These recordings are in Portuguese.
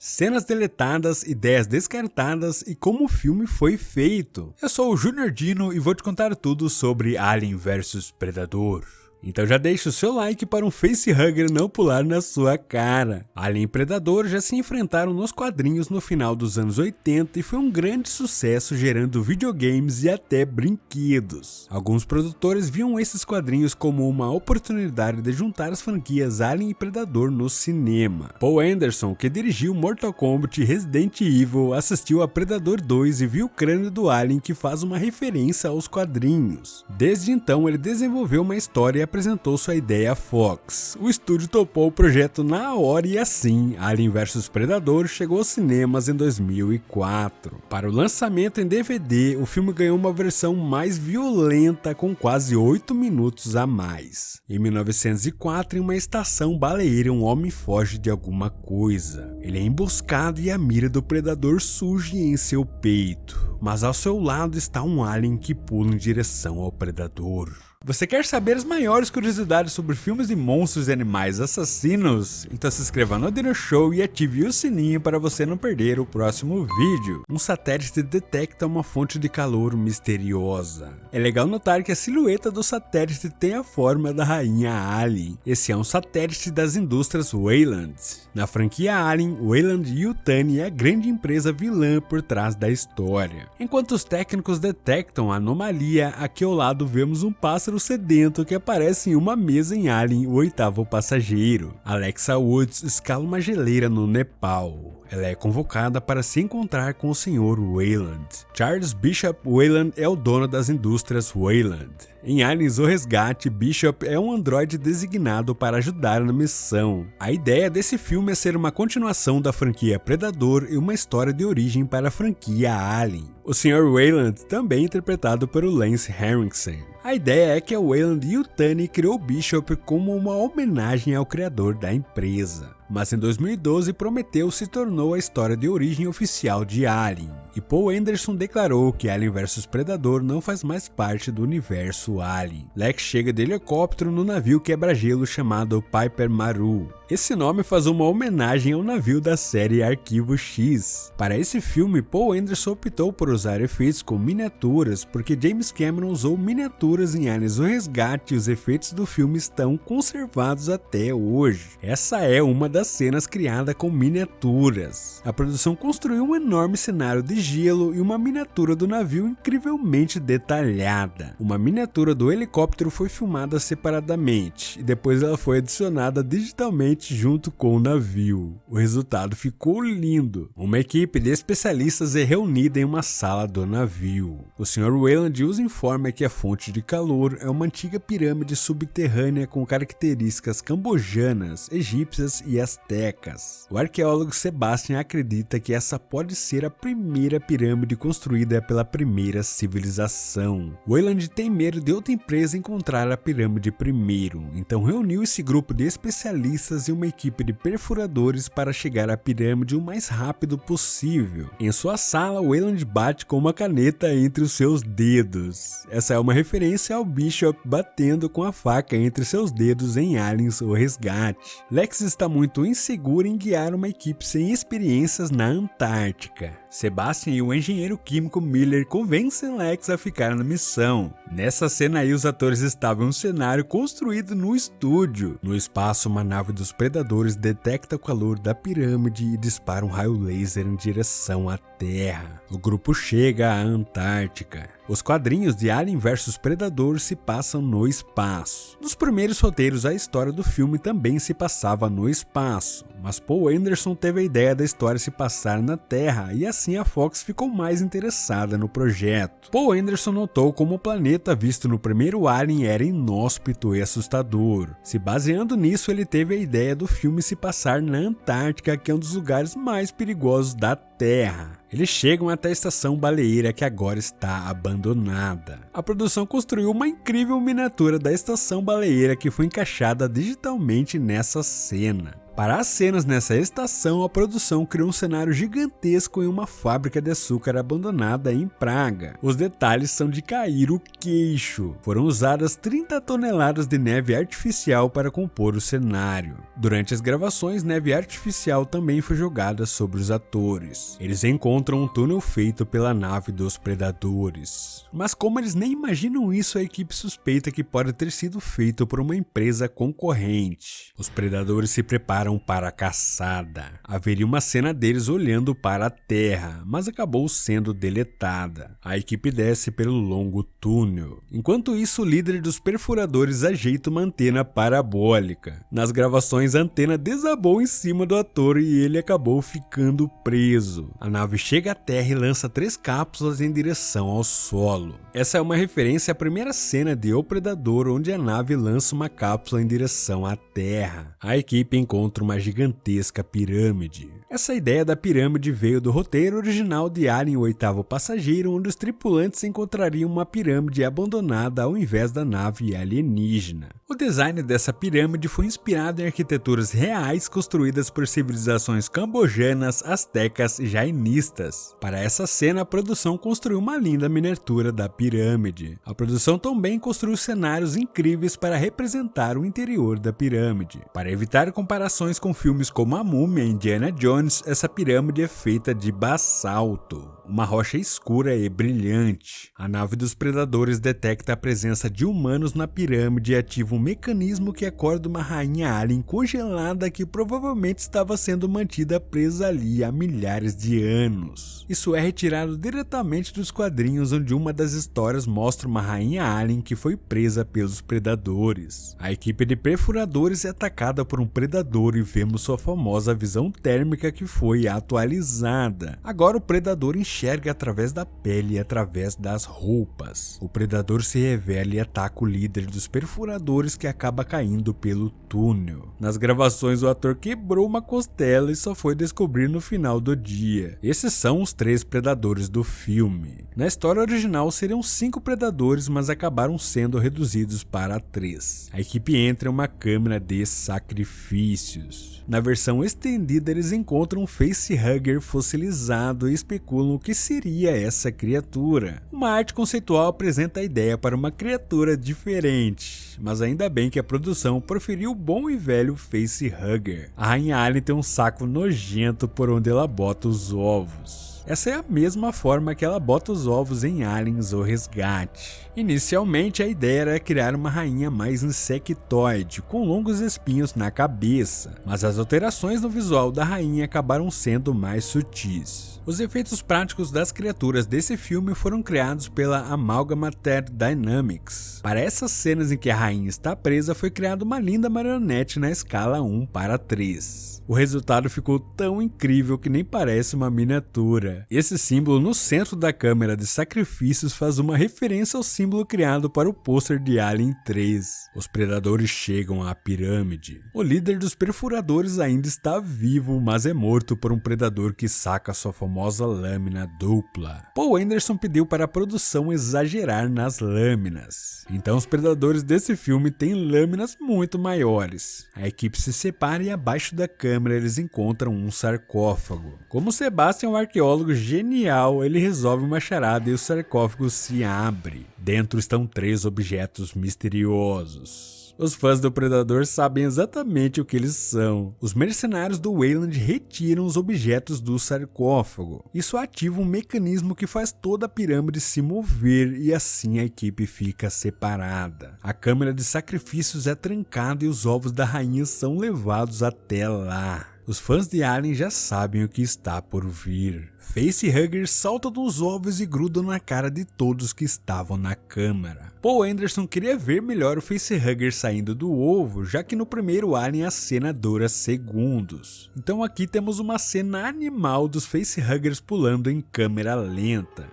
Cenas deletadas, ideias descartadas e como o filme foi feito. Eu sou o Junior Dino e vou te contar tudo sobre Alien vs Predador. Então já deixa o seu like para um facehugger não pular na sua cara. Alien e Predador já se enfrentaram nos quadrinhos no final dos anos 80 e foi um grande sucesso, gerando videogames e até brinquedos. Alguns produtores viam esses quadrinhos como uma oportunidade de juntar as franquias Alien e Predador no cinema. Paul Anderson, que dirigiu Mortal Kombat e Resident Evil, assistiu a Predador 2 e viu o crânio do Alien, que faz uma referência aos quadrinhos. Desde então ele desenvolveu uma história e apresentou sua ideia à Fox. O estúdio topou o projeto na hora e assim, Alien vs Predador chegou aos cinemas em 2004. Para o lançamento em DVD, o filme ganhou uma versão mais violenta com quase 8 minutos a mais. Em 1904, em uma estação baleeira, um homem foge de alguma coisa. Ele é emboscado e a mira do predador surge em seu peito, mas ao seu lado está um alien que pula em direção ao predador. Você quer saber as maiores curiosidades sobre filmes de monstros e animais assassinos? Então se inscreva no Dino Show e ative o sininho para você não perder o próximo vídeo. Um satélite detecta uma fonte de calor misteriosa. É legal notar que a silhueta do satélite tem a forma da rainha Alien. Esse é um satélite das indústrias Weyland. Na franquia Alien, Weyland Yutani é a grande empresa vilã por trás da história. Enquanto os técnicos detectam a anomalia, aqui ao lado vemos um pássaro sedento que aparece em uma mesa em Alien, o oitavo passageiro. Alexa Woods escala uma geleira no Nepal. Ela é convocada para se encontrar com o Sr. Weyland. Charles Bishop Weyland é o dono das indústrias Weyland. Em Aliens: O Resgate, Bishop é um androide designado para ajudar na missão. A ideia desse filme é ser uma continuação da franquia Predador e uma história de origem para a franquia Alien. O Sr. Weyland também é interpretado pelo Lance Henriksen. A ideia é que a Weyland Yutani criou Bishop como uma homenagem ao criador da empresa. Mas em 2012, Prometheus se tornou a história de origem oficial de Alien, e Paul Anderson declarou que Alien vs Predador não faz mais parte do universo Alien. Lex chega de helicóptero no navio quebra-gelo chamado Piper Maru. Esse nome faz uma homenagem ao navio da série Arquivo X. Para esse filme, Paul Anderson optou por usar efeitos com miniaturas, porque James Cameron usou miniaturas em Aliens: O Resgate e os efeitos do filme estão conservados até hoje. Essa é uma das cenas criada com miniaturas. A produção construiu um enorme cenário de gelo e uma miniatura do navio incrivelmente detalhada. Uma miniatura do helicóptero foi filmada separadamente e depois ela foi adicionada digitalmente junto com o navio. O resultado ficou lindo. Uma equipe de especialistas é reunida em uma sala do navio. O Sr. Weyland os informa que a fonte de calor é uma antiga pirâmide subterrânea com características cambojanas, egípcias e astecas. O arqueólogo Sebastian acredita que essa pode ser a primeira pirâmide construída pela primeira civilização. Weyland tem medo de outra empresa encontrar a pirâmide primeiro, então reuniu esse grupo de especialistas e uma equipe de perfuradores para chegar à pirâmide o mais rápido possível. Em sua sala, Weyland bate com uma caneta entre os seus dedos. Essa é uma referência ao Bishop batendo com a faca entre seus dedos em Aliens: O Resgate. Lex está muito inseguro em guiar uma equipe sem experiências na Antártica. Sebastian e o engenheiro químico Miller convencem Lex a ficar na missão. Nessa cena aí, os atores estavam em um cenário construído no estúdio. No espaço, uma nave dos predadores detecta o calor da pirâmide e dispara um raio laser em direção à Terra. O grupo chega à Antártica. Os quadrinhos de Alien vs Predador se passam no espaço. Nos primeiros roteiros, a história do filme também se passava no espaço, mas Paul Anderson teve a ideia da história se passar na Terra e assim a Fox ficou mais interessada no projeto. Paul Anderson notou como o planeta visto no primeiro Alien era inóspito e assustador. Se baseando nisso, ele teve a ideia do filme se passar na Antártica, que é um dos lugares mais perigosos da Terra. Eles chegam até a estação baleeira, que agora está abandonada. A produção construiu uma incrível miniatura da estação baleeira que foi encaixada digitalmente nessa cena. Para as cenas nessa estação, a produção criou um cenário gigantesco em uma fábrica de açúcar abandonada em Praga. Os detalhes são de cair o queixo. Foram usadas 30 toneladas de neve artificial para compor o cenário. Durante as gravações, neve artificial também foi jogada sobre os atores. Eles encontram um túnel feito pela nave dos predadores. Mas como eles nem imaginam isso, a equipe suspeita que pode ter sido feito por uma empresa concorrente. Os predadores se preparam para a caçada. Haveria uma cena deles olhando para a Terra, mas acabou sendo deletada. A equipe desce pelo longo túnel. Enquanto isso, o líder dos perfuradores ajeita uma antena parabólica. Nas gravações, a antena desabou em cima do ator e ele acabou ficando preso. A nave chega à Terra e lança 3 cápsulas em direção ao solo. Essa é uma referência à primeira cena de O Predador, onde a nave lança uma cápsula em direção à Terra. A equipe encontra uma gigantesca pirâmide. Essa ideia da pirâmide veio do roteiro original de Alien, o Oitavo Passageiro, onde os tripulantes encontrariam uma pirâmide abandonada ao invés da nave alienígena. O design dessa pirâmide foi inspirado em arquiteturas reais construídas por civilizações cambojanas, astecas e jainistas. Para essa cena, a produção construiu uma linda miniatura da pirâmide. A produção também construiu cenários incríveis para representar o interior da pirâmide. Para evitar comparações com filmes como A Múmia e Indiana Jones, essa pirâmide é feita de basalto, uma rocha escura e brilhante. A nave dos predadores detecta a presença de humanos na pirâmide e ativa um mecanismo que acorda uma rainha alien congelada que provavelmente estava sendo mantida presa ali há milhares de anos. Isso é retirado diretamente dos quadrinhos, onde uma das histórias mostra uma rainha alien que foi presa pelos predadores. A equipe de perfuradores é atacada por um predador e vemos sua famosa visão térmica que foi atualizada. Agora o predador enxerga através da pele e através das roupas. O predador se revela e ataca o líder dos perfuradores, que acaba caindo pelo túnel. Nas gravações, o ator quebrou uma costela e só foi descobrir no final do dia. Esses são os 3 predadores do filme. Na história original seriam 5 predadores, mas acabaram sendo reduzidos para 3. A equipe entra em uma câmara de sacrifícios. Na versão estendida, eles encontram um facehugger fossilizado e especulam o que seria essa criatura. Uma arte conceitual apresenta a ideia para uma criatura diferente, mas ainda bem que a produção preferiu o bom e velho facehugger. A rainha alien tem um saco nojento por onde ela bota os ovos. Essa é a mesma forma que ela bota os ovos em Aliens: O Resgate. Inicialmente, a ideia era criar uma rainha mais insectoide, com longos espinhos na cabeça, mas as alterações no visual da rainha acabaram sendo mais sutis. Os efeitos práticos das criaturas desse filme foram criados pela Amalgamated Dynamics. Para essas cenas em que a rainha está presa, foi criada uma linda marionete na escala 1:3. O resultado ficou tão incrível que nem parece uma miniatura. Esse símbolo no centro da câmera de sacrifícios faz uma referência ao símbolo criado para o pôster de Alien 3. Os predadores chegam à pirâmide. O líder dos perfuradores ainda está vivo, mas é morto por um predador que saca sua famosa lâmina dupla. Paul Anderson pediu para a produção exagerar nas lâminas. Então os predadores desse filme têm lâminas muito maiores. A equipe se separa e abaixo da câmera eles encontram um sarcófago. Como Sebastian é um arqueólogo genial, ele resolve uma charada e o sarcófago se abre. Dentro estão 3 objetos misteriosos. Os fãs do Predador sabem exatamente o que eles são. Os mercenários do Weyland retiram os objetos do sarcófago. Isso ativa um mecanismo que faz toda a pirâmide se mover e assim a equipe fica separada. A câmara de sacrifícios é trancada e os ovos da rainha são levados até lá. Os fãs de Alien já sabem o que está por vir. Facehuggers saltam dos ovos e grudam na cara de todos que estavam na câmara. Paul Anderson queria ver melhor o facehugger saindo do ovo, já que no primeiro Alien a cena dura segundos. Então aqui temos uma cena animal dos facehuggers pulando em câmera lenta.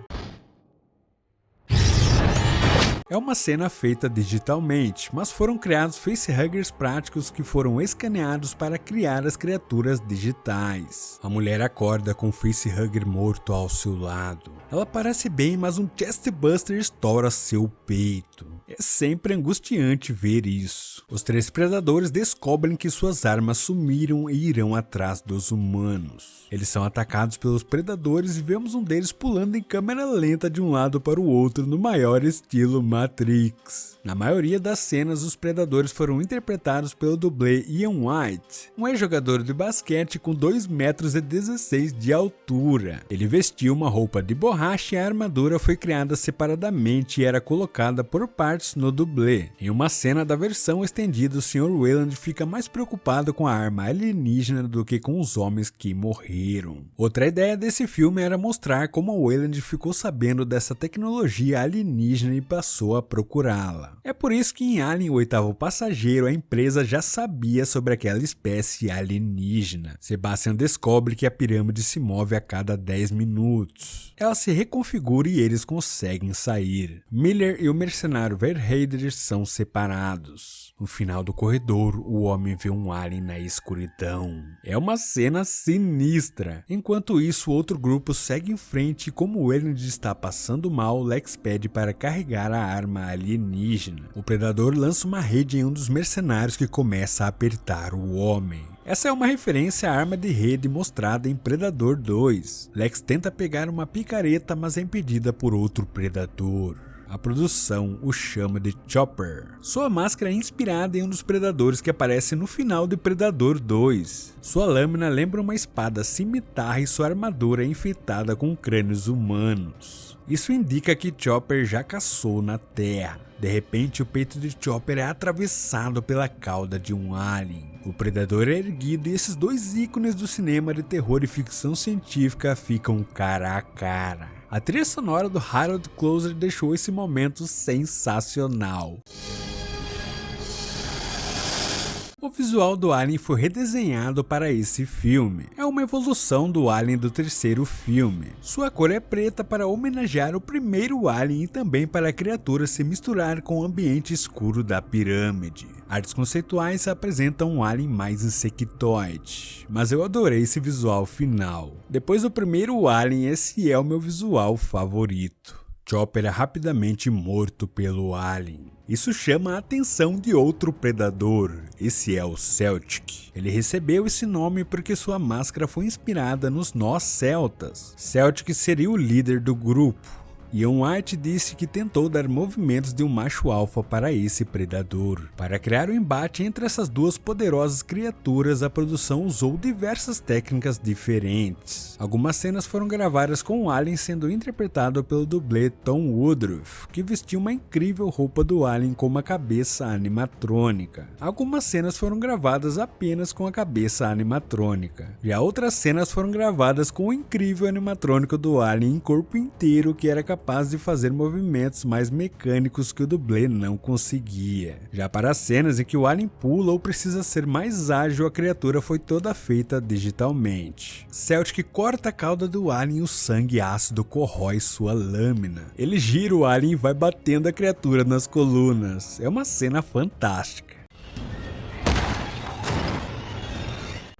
É uma cena feita digitalmente, mas foram criados facehuggers práticos que foram escaneados para criar as criaturas digitais. A mulher acorda com um facehugger morto ao seu lado. Ela parece bem, mas um chestbuster estoura seu peito. É sempre angustiante ver isso. Os 3 predadores descobrem que suas armas sumiram e irão atrás dos humanos. Eles são atacados pelos predadores e vemos um deles pulando em câmera lenta de um lado para o outro no maior estilo Matrix. Na maioria das cenas, os predadores foram interpretados pelo dublê Ian White, um ex-jogador de basquete com 2,16 metros de altura. Ele vestia uma roupa de borracha e a armadura foi criada separadamente e era colocada por partes no dublê. Em uma cena da versão estendida, o Sr. Weyland fica mais preocupado com a arma alienígena do que com os homens que morreram. Outra ideia desse filme era mostrar como o Weyland ficou sabendo dessa tecnologia alienígena e passou a procurá-la. É por isso que em Alien, o Oitavo Passageiro, a empresa já sabia sobre aquela espécie alienígena. Sebastian descobre que a pirâmide se move a cada 10 minutos. Ela se reconfigura e eles conseguem sair. Miller e o mercenário Verheider são separados. No final do corredor, o homem vê um alien na escuridão. É uma cena sinistra. Enquanto isso, outro grupo segue em frente e como o Weyland está passando mal, Lex pede para carregar a arma alienígena. O predador lança uma rede em um dos mercenários que começa a apertar o homem. Essa é uma referência à arma de rede mostrada em Predador 2. Lex tenta pegar uma picareta, mas é impedida por outro predador. A produção o chama de Chopper. Sua máscara é inspirada em um dos predadores que aparece no final de Predador 2. Sua lâmina lembra uma espada cimitarra e sua armadura é enfeitada com crânios humanos. Isso indica que Chopper já caçou na Terra. De repente, o peito de Chopper é atravessado pela cauda de um alien. O predador é erguido e esses 2 ícones do cinema de terror e ficção científica ficam cara a cara. A trilha sonora do Harold Closer deixou esse momento sensacional. O visual do Alien foi redesenhado para esse filme. É uma evolução do Alien do 3º filme. Sua cor é preta para homenagear o primeiro Alien e também para a criatura se misturar com o ambiente escuro da pirâmide. Artes conceituais apresentam um Alien mais insectoide, mas eu adorei esse visual final. Depois do primeiro Alien, esse é o meu visual favorito. Chopper é rapidamente morto pelo Alien. Isso chama a atenção de outro predador, esse é o Celtic. Ele recebeu esse nome porque sua máscara foi inspirada nos nós celtas. Celtic seria o líder do grupo. Ian White disse que tentou dar movimentos de um macho alfa para esse predador. Para criar o embate entre essas duas poderosas criaturas, a produção usou diversas técnicas diferentes. Algumas cenas foram gravadas com o Alien sendo interpretado pelo dublê Tom Woodruff, que vestia uma incrível roupa do Alien com uma cabeça animatrônica. Algumas cenas foram gravadas apenas com a cabeça animatrônica. Já outras cenas foram gravadas com o incrível animatrônico do Alien em corpo inteiro, que era capaz de fazer movimentos mais mecânicos que o dublê não conseguia. Já para as cenas em que o alien pula ou precisa ser mais ágil, a criatura foi toda feita digitalmente. Celtic corta a cauda do alien e o sangue ácido corrói sua lâmina. Ele gira o alien e vai batendo a criatura nas colunas. É uma cena fantástica.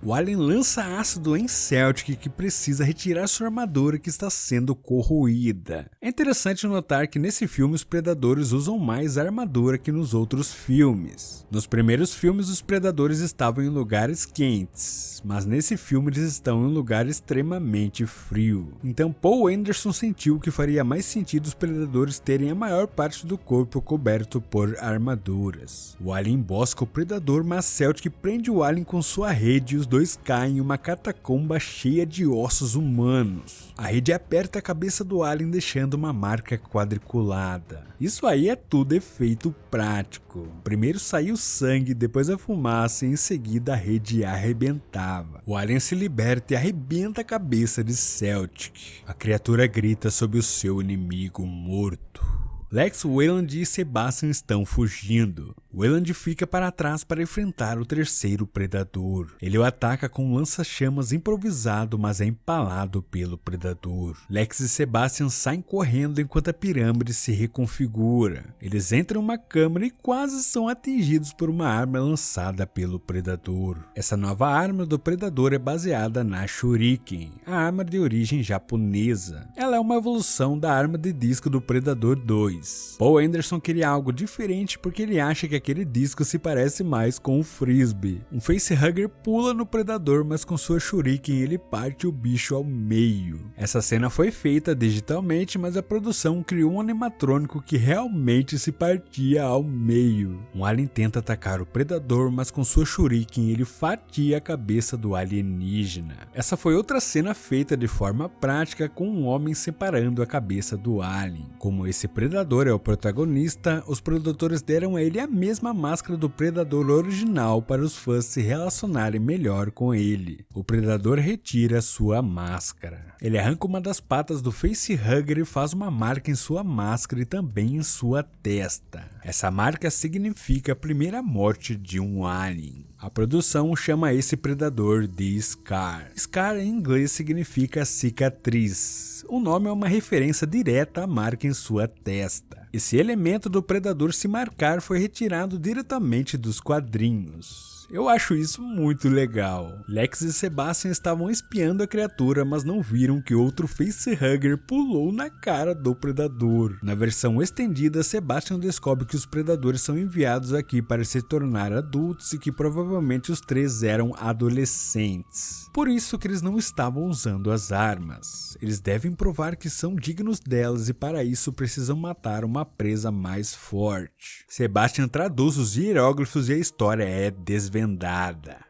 O Alien lança ácido em Celtic, que precisa retirar sua armadura que está sendo corroída. É interessante notar que nesse filme os predadores usam mais a armadura que nos outros filmes. Nos primeiros filmes os predadores estavam em lugares quentes, mas nesse filme eles estão em um lugar extremamente frio. Então Paul Anderson sentiu que faria mais sentido os predadores terem a maior parte do corpo coberto por armaduras. O Alien embosca o predador, mas Celtic prende o Alien com sua rede e os dois caem em uma catacomba cheia de ossos humanos. A rede aperta a cabeça do alien deixando uma marca quadriculada. Isso aí é tudo efeito prático. Primeiro saiu sangue, depois a fumaça e em seguida a rede arrebentava. O alien se liberta e arrebenta a cabeça de Celtic. A criatura grita sobre o seu inimigo morto. Lex Weyland e Sebastian estão fugindo. Weyland fica para trás para enfrentar o terceiro predador. Ele o ataca com um lança-chamas improvisado, mas é empalado pelo predador. Lex e Sebastian saem correndo enquanto a pirâmide se reconfigura. Eles entram em uma câmara e quase são atingidos por uma arma lançada pelo predador. Essa nova arma do predador é baseada na Shuriken, a arma de origem japonesa. Ela é uma evolução da arma de disco do Predador 2. Paul Anderson queria algo diferente porque ele acha que aquele disco se parece mais com o Frisbee. Um facehugger pula no predador, mas com sua Shuriken ele parte o bicho ao meio. Essa cena foi feita digitalmente, mas a produção criou um animatrônico que realmente se partia ao meio. Um alien tenta atacar o predador, mas com sua Shuriken ele fatia a cabeça do alienígena. Essa foi outra cena feita de forma prática, com um homem separando a cabeça do alien. Como esse predador é o protagonista, os produtores deram a ele a mesma máscara do predador original para os fãs se relacionarem melhor com ele. O predador retira sua máscara. Ele arranca uma das patas do facehugger e faz uma marca em sua máscara e também em sua testa. Essa marca significa a primeira morte de um alien. A produção chama esse predador de Scar. Scar em inglês significa cicatriz. O nome é uma referência direta à marca em sua testa. Esse elemento do predador se marcar foi retirado diretamente dos quadrinhos. Eu acho isso muito legal. Lex e Sebastian estavam espiando a criatura, mas não viram que outro facehugger pulou na cara do predador. Na versão estendida, Sebastian descobre que os predadores são enviados aqui para se tornar adultos e que provavelmente os três eram adolescentes. Por isso que eles não estavam usando as armas. Eles devem provar que são dignos delas e para isso precisam matar uma presa mais forte. Sebastian traduz os hieróglifos e a história é desvendada.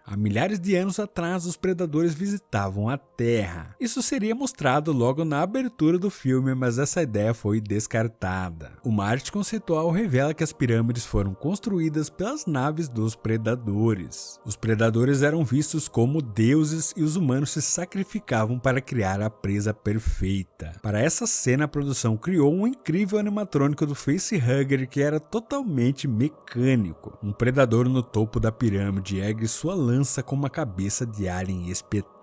Há milhares de anos atrás, os predadores visitavam a Terra. Isso seria mostrado logo na abertura do filme, mas essa ideia foi descartada. Uma arte conceitual revela que as pirâmides foram construídas pelas naves dos predadores. Os predadores eram vistos como deuses e os humanos se sacrificavam para criar a presa perfeita. Para essa cena, a produção criou um incrível animatrônico do facehugger que era totalmente mecânico. Um predador no topo da pirâmide ergue sua lança com uma cabeça de alien espetada.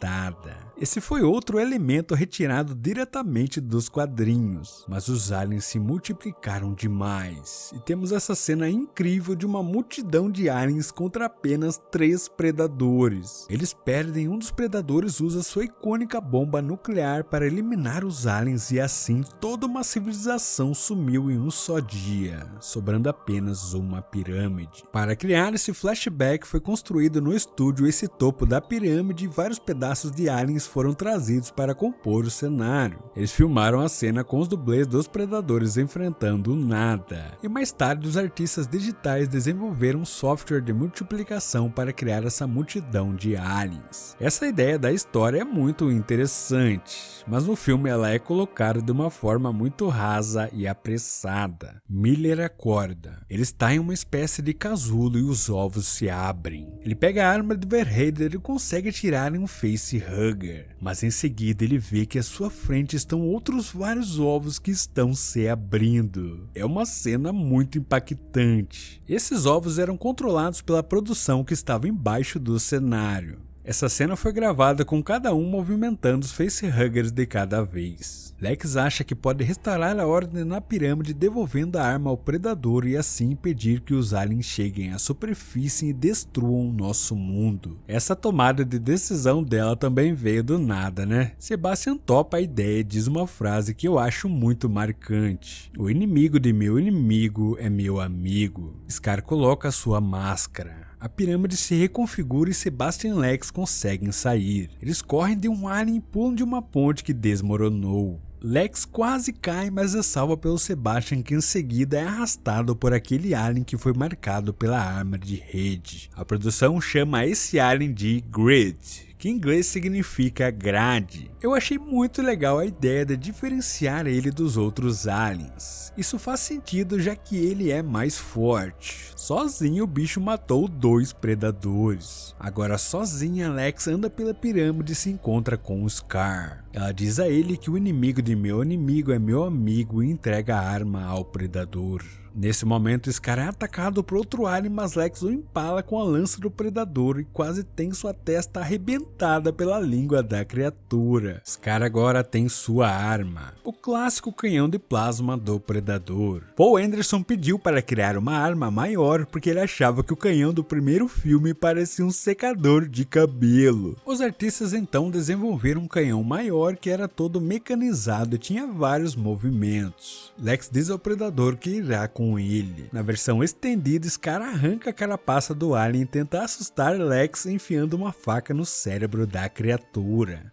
Esse foi outro elemento retirado diretamente dos quadrinhos, mas os aliens se multiplicaram demais e temos essa cena incrível de uma multidão de aliens contra apenas 3 predadores. Eles perdem, um dos predadores usa sua icônica bomba nuclear para eliminar os aliens e assim toda uma civilização sumiu em um só dia, sobrando apenas uma pirâmide. Para criar esse flashback foi construído no estúdio esse topo da pirâmide e vários pedaços de aliens foram trazidos para compor o cenário. Eles filmaram a cena com os dublês dos predadores enfrentando o nada. E mais tarde os artistas digitais desenvolveram um software de multiplicação para criar essa multidão de aliens. Essa ideia da história é muito interessante, mas no filme ela é colocada de uma forma muito rasa e apressada. Miller acorda. Ele está em uma espécie de casulo e os ovos se abrem. Ele pega a arma de Verheider e consegue atirar em um facehugger. Mas em seguida ele vê que à sua frente estão outros vários ovos que estão se abrindo. É uma cena muito impactante. Esses ovos eram controlados pela produção que estava embaixo do cenário. Essa cena foi gravada com cada um movimentando os facehuggers de cada vez. Lex acha que pode restaurar a ordem na pirâmide devolvendo a arma ao predador e assim impedir que os aliens cheguem à superfície e destruam o nosso mundo. Essa tomada de decisão dela também veio do nada, né? Sebastian topa a ideia e diz uma frase que eu acho muito marcante. O inimigo de meu inimigo é meu amigo. Scar coloca a sua máscara. A pirâmide se reconfigura e Sebastian e Lex conseguem sair. Eles correm de um alien e pulam de uma ponte que desmoronou. Lex quase cai, mas é salva pelo Sebastian, que em seguida é arrastado por aquele alien que foi marcado pela arma de rede. A produção chama esse alien de Grid, que em inglês significa grade. Eu achei muito legal a ideia de diferenciar ele dos outros aliens. Isso faz sentido já que ele é mais forte. Sozinho o bicho matou 2 predadores. Agora sozinha Lex anda pela pirâmide e se encontra com o Scar. Ela diz a ele que o inimigo de meu inimigo é meu amigo e entrega a arma ao predador. Nesse momento, Scar é atacado por outro alien, mas Lex o empala com a lança do predador e quase tem sua testa arrebentada pela língua da criatura. Scar agora tem sua arma, o clássico canhão de plasma do predador. Paul Anderson pediu para criar uma arma maior porque ele achava que o canhão do primeiro filme parecia um secador de cabelo. Os artistas então desenvolveram um canhão maior que era todo mecanizado e tinha vários movimentos. Lex diz ao predador que irá com ele. Na versão estendida, Scar arranca a carapaça do alien e tenta assustar Lex enfiando uma faca no cérebro da criatura.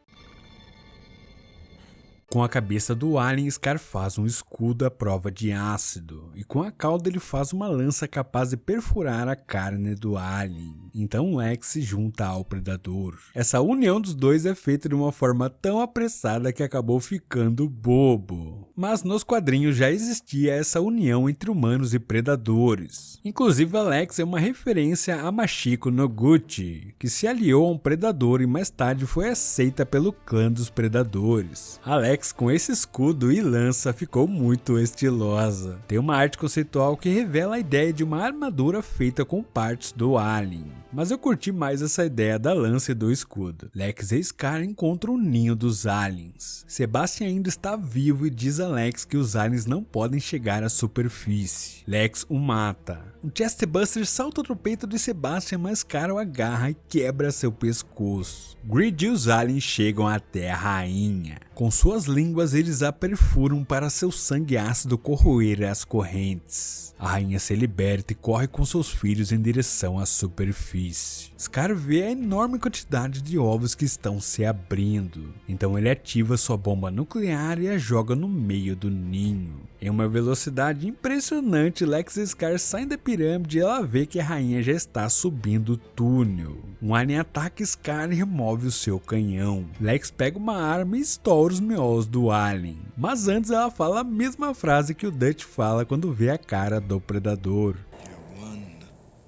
Com a cabeça do alien, Scar faz um escudo à prova de ácido, e com a cauda ele faz uma lança capaz de perfurar a carne do alien. Então Lex se junta ao predador. Essa união dos dois é feita de uma forma tão apressada que acabou ficando bobo. Mas nos quadrinhos já existia essa união entre humanos e predadores. Inclusive a Lex é uma referência a Machiko Noguchi, que se aliou a um predador e mais tarde foi aceita pelo clã dos predadores. A Lex com esse escudo e lança ficou muito estilosa. Tem uma arte conceitual que revela a ideia de uma armadura feita com partes do alien. Mas eu curti mais essa ideia da lança e do escudo. Lex e Scar encontram o ninho dos aliens. Sebastian ainda está vivo e diz a Lex que os aliens não podem chegar à superfície. Lex o mata. Um Chestbuster salta do peito de Sebastian, mas Scar o agarra e quebra seu pescoço. Greed e os aliens chegam até a rainha. Com suas línguas eles a perfuram para seu sangue ácido corroer as correntes. A rainha se liberta e corre com seus filhos em direção à superfície. Scar vê a enorme quantidade de ovos que estão se abrindo. Então ele ativa sua bomba nuclear e a joga no meio do ninho. Em uma velocidade impressionante, Lex e Scar saem da pirâmide e ela vê que a rainha já está subindo o túnel. Um alien ataca Scar e remove o seu canhão. Lex pega uma arma e estoura os miolos do alien. Mas antes ela fala a mesma frase que o Dutch fala quando vê a cara do predador. You're one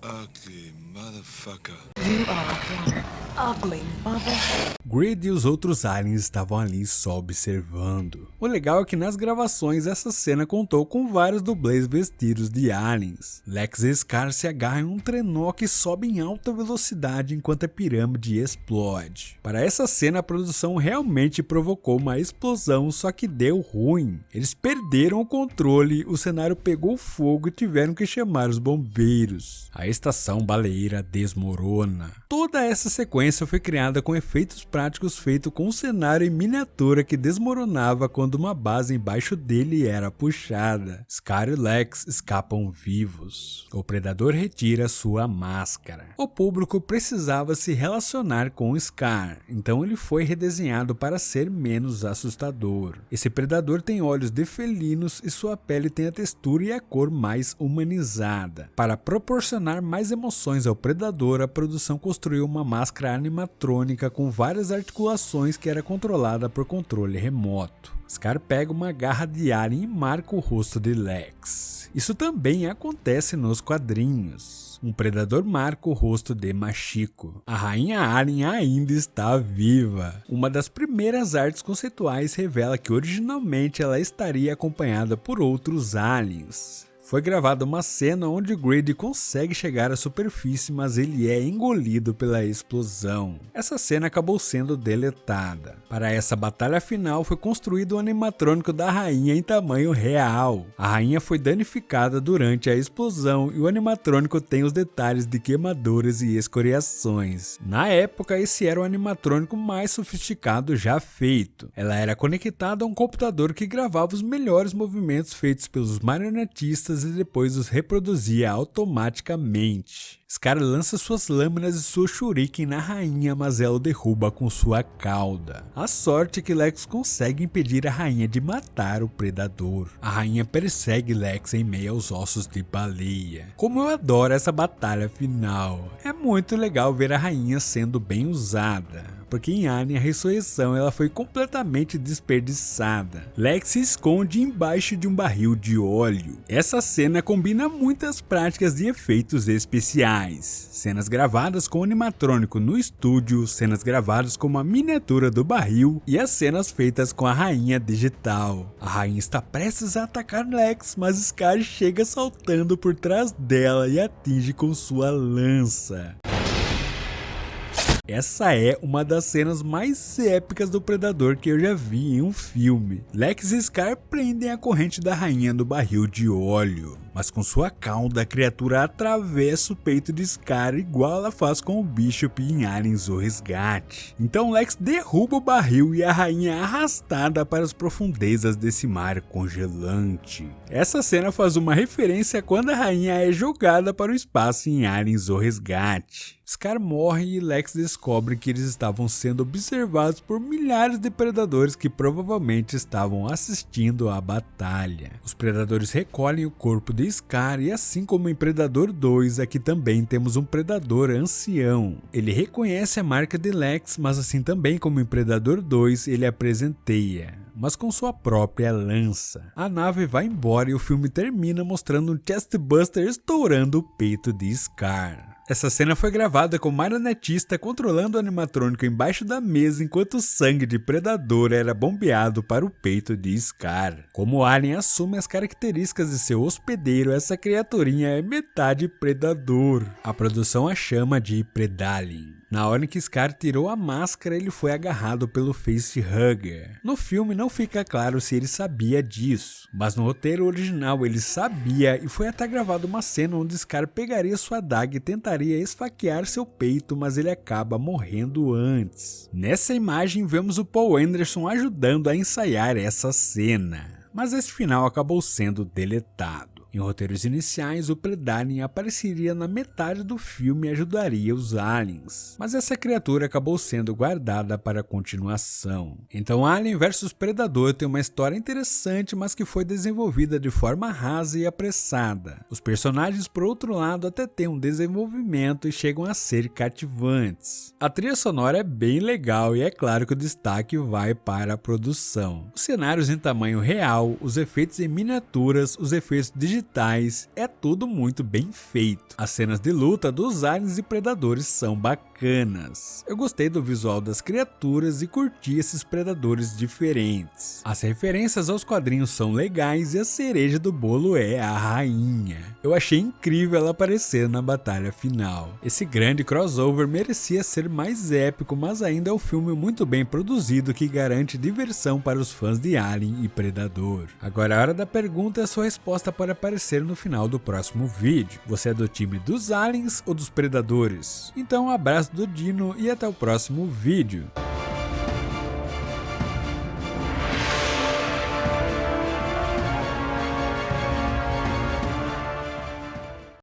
ugly motherfucker. You are one ugly mother. Greed e os outros aliens estavam ali só observando. O legal é que nas gravações essa cena contou com vários dublês vestidos de aliens. Lex e Scar se agarram em um trenó que sobe em alta velocidade enquanto a pirâmide explode. Para essa cena a produção realmente provocou uma explosão, só que deu ruim. Eles perderam o controle, o cenário pegou fogo e tiveram que chamar os bombeiros. A estação baleeira desmorona. Toda essa sequência foi criada com efeitos práticos feitos com um cenário em miniatura que desmoronava quando uma base embaixo dele era puxada. Scar e Lex escapam vivos. O predador retira sua máscara. O público precisava se relacionar com Scar, então ele foi redesenhado para ser menos assustador. Esse predador tem olhos de felinos e sua pele tem a textura e a cor mais humanizada. Para proporcionar mais emoções ao predador, a produção construiu uma máscara animatrônica com várias articulações que era controlada por controle remoto. Scar pega uma garra de alien e marca o rosto de Lex. Isso também acontece nos quadrinhos. Um predador marca o rosto de Machiko. A rainha alien ainda está viva. Uma das primeiras artes conceituais revela que originalmente ela estaria acompanhada por outros aliens. Foi gravada uma cena onde Greed consegue chegar à superfície, mas ele é engolido pela explosão. Essa cena acabou sendo deletada. Para essa batalha final foi construído um animatrônico da rainha em tamanho real. A rainha foi danificada durante a explosão e o animatrônico tem os detalhes de queimaduras e escoriações. Na época, esse era o animatrônico mais sofisticado já feito. Ela era conectada a um computador que gravava os melhores movimentos feitos pelos marionetistas e depois os reproduzia automaticamente. Scar lança suas lâminas e sua shuriken na rainha, mas ela o derruba com sua cauda. A sorte é que Lex consegue impedir a rainha de matar o predador. A rainha persegue Lex em meio aos ossos de baleia. Como eu adoro essa batalha final. É muito legal ver a rainha sendo bem usada. porque em Alien a ressurreição ela foi completamente desperdiçada. Lex se esconde embaixo de um barril de óleo. Essa cena combina muitas práticas de efeitos especiais, cenas gravadas com animatrônico no estúdio, cenas gravadas com uma miniatura do barril e as cenas feitas com a rainha digital. A rainha está prestes a atacar Lex, mas Scar chega saltando por trás dela e atinge com sua lança. Essa é uma das cenas mais épicas do Predador que eu já vi em um filme. Lex e Scar prendem a corrente da rainha no barril de óleo, mas com sua cauda a criatura atravessa o peito de Scar igual ela faz com o Bishop em Aliens: O Resgate. Então Lex derruba o barril e a rainha é arrastada para as profundezas desse mar congelante. Essa cena faz uma referência a quando a rainha é jogada para o espaço em Aliens: O Resgate. Scar morre e Lex descobre que eles estavam sendo observados por milhares de predadores que provavelmente estavam assistindo à batalha. Os predadores recolhem o corpo de Scar e, assim como em Predador 2, aqui também temos um predador ancião. Ele reconhece a marca de Lex, mas assim também como em Predador 2, ele a presenteia, mas com sua própria lança. A nave vai embora e o filme termina mostrando um chestbuster estourando o peito de Scar. Essa cena foi gravada com o marionetista controlando o animatrônico embaixo da mesa enquanto o sangue de Predador era bombeado para o peito de Scar. Como o Alien assume as características de seu hospedeiro, essa criaturinha é metade Predador. A produção a chama de Predalien. Na hora em que Scar tirou a máscara, ele foi agarrado pelo facehugger. No filme não fica claro se ele sabia disso, mas no roteiro original ele sabia e foi até gravada uma cena onde Scar pegaria sua adaga e tentaria esfaquear seu peito, mas ele acaba morrendo antes. Nessa imagem vemos o Paul Anderson ajudando a ensaiar essa cena, mas esse final acabou sendo deletado. Em roteiros iniciais, o Predalien apareceria na metade do filme e ajudaria os aliens, mas essa criatura acabou sendo guardada para a continuação. Então Alien vs Predador tem uma história interessante, mas que foi desenvolvida de forma rasa e apressada. Os personagens, por outro lado, até têm um desenvolvimento e chegam a ser cativantes. A trilha sonora é bem legal e é claro que o destaque vai para a produção. Os cenários em tamanho real, os efeitos em miniaturas, os efeitos digitais, é tudo muito bem feito. As cenas de luta dos aliens e predadores são bacanas. Eu gostei do visual das criaturas e curti esses predadores diferentes. As referências aos quadrinhos são legais e a cereja do bolo é a rainha. Eu achei incrível ela aparecer na batalha final. Esse grande crossover merecia ser mais épico, mas ainda é um filme muito bem produzido que garante diversão para os fãs de Alien e Predador. Agora a hora da pergunta é a sua resposta para aparecer no final do próximo vídeo. Você é do time dos aliens ou dos predadores? Então um abraço do Dino e até o próximo vídeo.